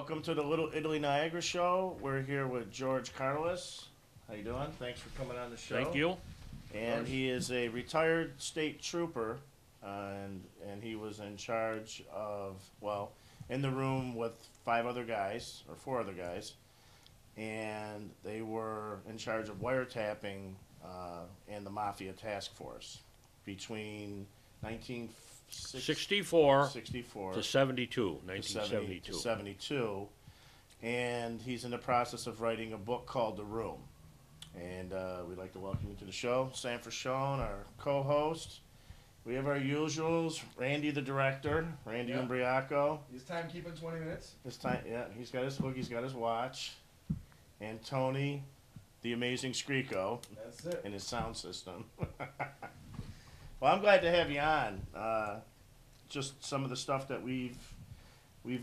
Welcome to the Little Italy Niagara Show. We're here with George Carlos. How you doing? Thanks for coming on the show. Thank you. And he is a retired state trooper, and he was in charge of, well, in the room with four other guys, and they were in charge of wiretapping and the Mafia Task Force between 64 1964 to 72, 1972. 72, and he's in the process of writing a book called The Room. And we'd like to welcome you to the show. Sam Fruscione, our co-host. We have our usuals, Randy the director, Randy Umbriaco. He's timekeeping 20 minutes. This time, yeah, he's got his book, he's got his watch. And Tony, the amazing Screeco. That's it. And his sound system. Well, I'm glad to have you on. Just some of the stuff that we've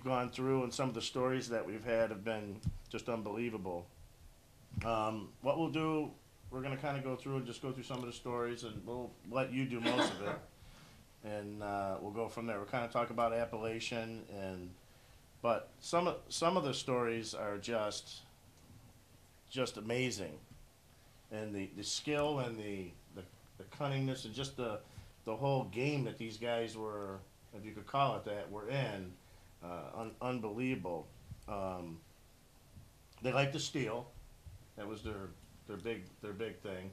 gone through and some of the stories that we've had have been just unbelievable. What we'll do, we're going to kind of go through and just go through some of the stories, and we'll let you do most of it. And we'll go from there. We'll kind of talk about Appalachian, but some of the stories are just amazing. And the skill and the cunningness and just the whole game that these guys were, if you could call it that, were in, unbelievable. They like to steal. That was their big thing.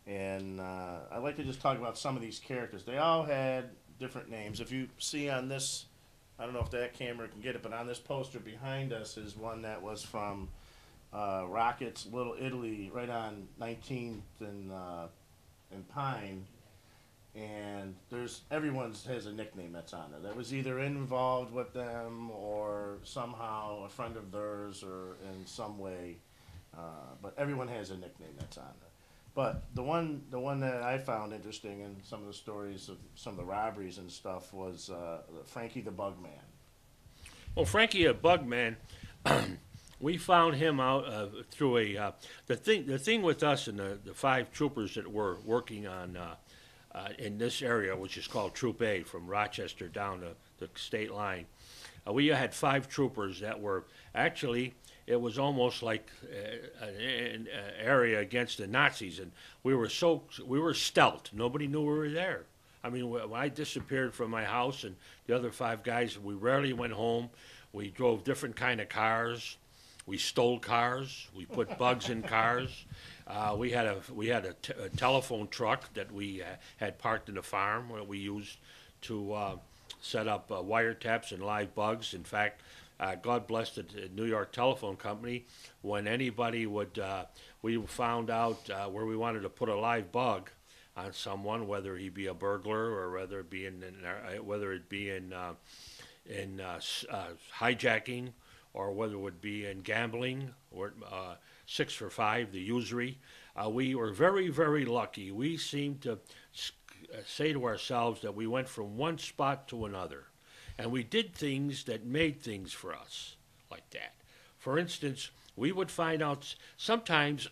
And I'd like to just talk about some of these characters. They all had different names. If you see on this, I don't know if that camera can get it, but on this poster behind us is one that was from Rocket's Little Italy, right on 19th and Pine, and everyone's has a nickname that's on there that was either involved with them or somehow a friend of theirs or in some way, but everyone has a nickname that's on there. But the one that I found interesting in some of the stories of some of the robberies and stuff was Frankie the Bugman. Well, Frankie the Bugman, we found him out through the thing with us and the five troopers that were working on in this area, which is called Troop A, from Rochester down to the state line. We had five troopers that were actually, it was almost like an area against the Nazis, and we were stealth. Nobody knew we were there. I mean, when I disappeared from my house, and the other five guys, we rarely went home. We drove different kind of cars. We stole cars. We put bugs in cars. We had a telephone truck that we had parked in the farm where we used to set up wiretaps and live bugs. In fact, God bless the New York Telephone Company. When anybody we found out where we wanted to put a live bug on someone, whether he be a burglar or whether it be in hijacking, or whether it would be in gambling, or 6 for 5, the usury. We were very, very lucky. We seemed to say to ourselves that we went from one spot to another. And we did things that made things for us, like that. For instance, we would find out, sometimes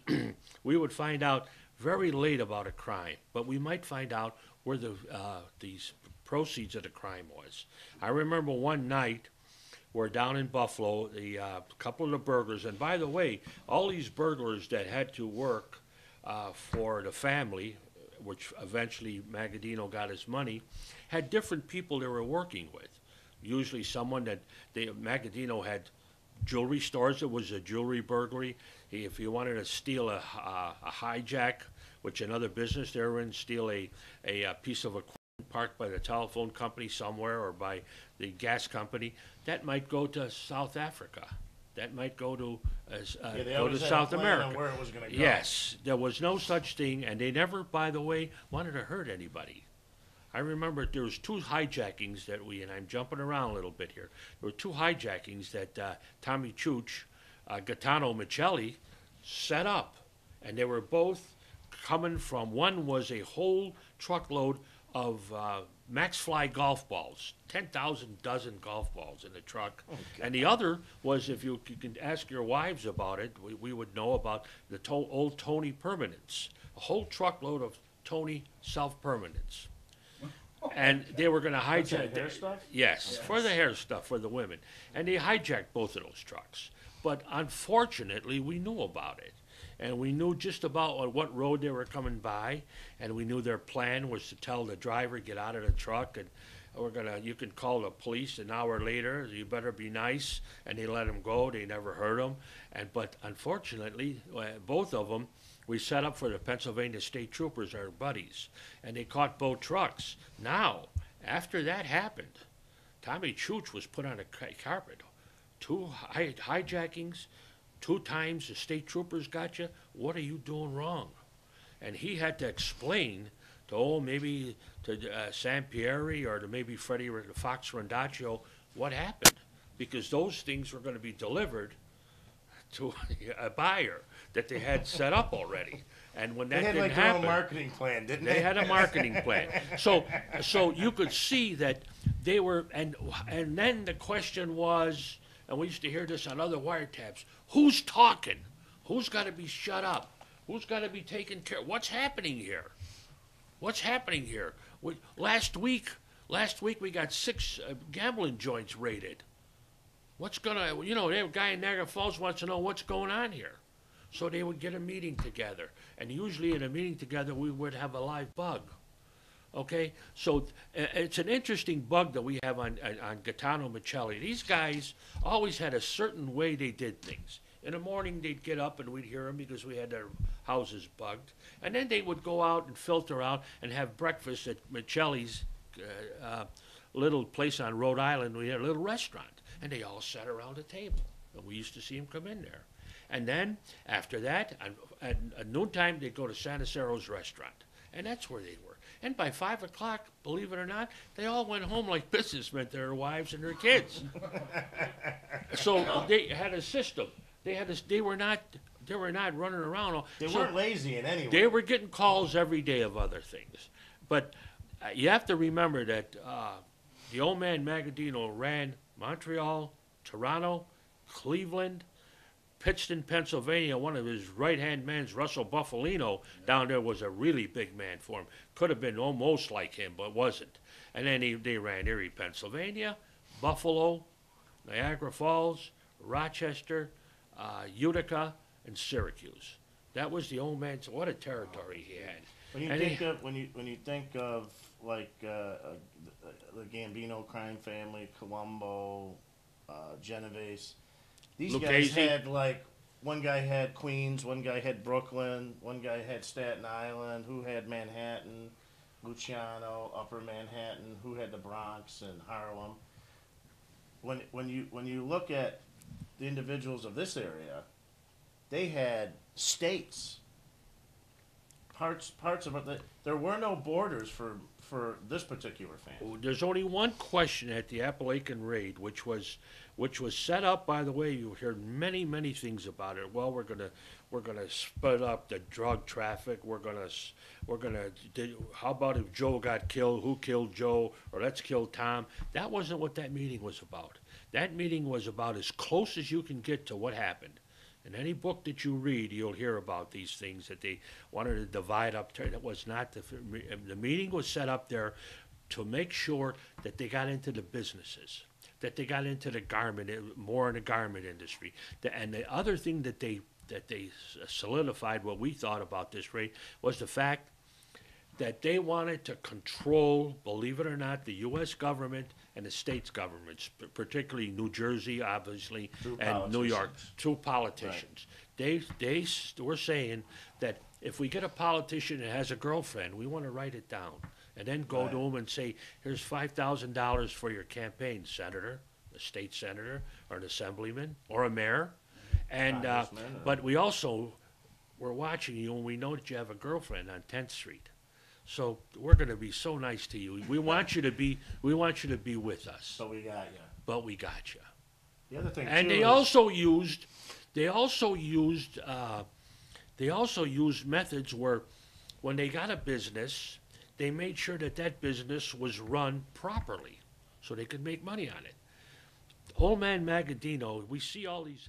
we would find out very late about a crime, but we might find out where these proceeds of the crime was. I remember one night, we're down in Buffalo, the couple of the burglars, and by the way, all these burglars that had to work for the family, which eventually Magadino got his money, had different people they were working with. Usually someone that Magadino had jewelry stores. It was a jewelry burglary. If you wanted to steal a hijack, which another business they were in, steal a piece of equipment parked by the telephone company somewhere or by the gas company, that might go to South Africa. That might go to South America. Where it was going to go. Yes, there was no such thing, and they never, by the way, wanted to hurt anybody. I remember there was two hijackings that and I'm jumping around a little bit here. There were two hijackings that Tommy Chooch, Gaetano Michelli set up, and they were both coming from. One was a whole truckload of Max Fly golf balls, 10,000 dozen golf balls in the truck. Oh, and the other was, if you can ask your wives about it, we would know about the old Tony permanents, a whole truckload of Tony self-permanents. and they were going to What's hijack that, hair stuff? Yes, for the hair stuff for the women, and they hijacked both of those trucks. But unfortunately, we knew about it, and we knew just about on what road they were coming by, and we knew their plan was to tell the driver get out of the truck and you can call the police an hour later. You better be nice, and they let him go. They never hurt him, but unfortunately, both of them. We set up for the Pennsylvania State Troopers, our buddies, and they caught both trucks. Now, after that happened, Tommy Chooch was put on a carpet. Two hijackings, 2 times the state troopers got you. What are you doing wrong? And he had to explain to, maybe to Sam Pieri or to maybe Freddie Fox Rondaccio what happened. Because those things were going to be delivered to a buyer that they had set up already. And when that They had didn't like their own happen, marketing plan, didn't they? they had a marketing plan. So you could see that they were, and then the question was, and we used to hear this on other wiretaps, who's talking? Who's got to be shut up? Who's got to be taken care of? What's happening here? What's happening here? Last week we got 6 gambling joints raided. What's gonna, the guy in Niagara Falls wants to know what's going on here. So they would get a meeting together. And usually in a meeting together, we would have a live bug. Okay? So it's an interesting bug that we have on Gaetano Michelli. These guys always had a certain way they did things. In the morning, they'd get up and we'd hear them because we had their houses bugged. And then they would go out and filter out and have breakfast at Michelli's little place on Rhode Island. We had a little restaurant. And they all sat around a table. And we used to see them come in there. And then, after that, at noontime, they'd go to Sanicero's restaurant. And that's where they were. And by 5 o'clock, believe it or not, they all went home like businessmen to their wives and their kids. So they had a system. They were not running around. They weren't lazy in any way. They were getting calls every day of other things. But you have to remember that the old man Magadino ran Montreal, Toronto, Cleveland, Pittston, Pennsylvania. One of his right-hand men, Russell Buffalino, down there was a really big man for him. Could have been almost like him, but wasn't. And then they ran Erie, Pennsylvania, Buffalo, Niagara Falls, Rochester, Utica, and Syracuse. That was the old man's. What a territory he had. When you think of like the Gambino crime family, Colombo, Genovese. These guys had like, one guy had Queens, one guy had Brooklyn, one guy had Staten Island, who had Manhattan, Luciano, Upper Manhattan, who had the Bronx and Harlem. When you look at the individuals of this area, they had states, parts of it. There were no borders for this particular family. There's only one question at the Appalachian raid, which was set up. By the way, you heard many things about it. Well, we're gonna split up the drug traffic. How about if Joe got killed? Who killed Joe? Or let's kill Tom. That wasn't what that meeting was about. That meeting was about as close as you can get to what happened. In any book that you read, you'll hear about these things that they wanted to divide up. That was not the meeting was set up there to make sure that they got into the businesses, that they got into the more in the garment industry. And the other thing that they solidified what we thought about this raid was the fact that they wanted to control, believe it or not, the U.S. government and the states' governments, particularly New Jersey, obviously, and New York, through politicians. Right. They were saying that if we get a politician that has a girlfriend, we want to write it down and then go to them and say, here's $5,000 for your campaign, senator, a state senator, or an assemblyman, or a mayor. And but we also were watching you, and we know that you have a girlfriend on 10th Street. So we're going to be so nice to you. We want you to be with us. But we got you. But we got you. The other thing and too they also used methods where, when they got a business, they made sure that business was run properly, so they could make money on it. Old man Magadino, we see all these.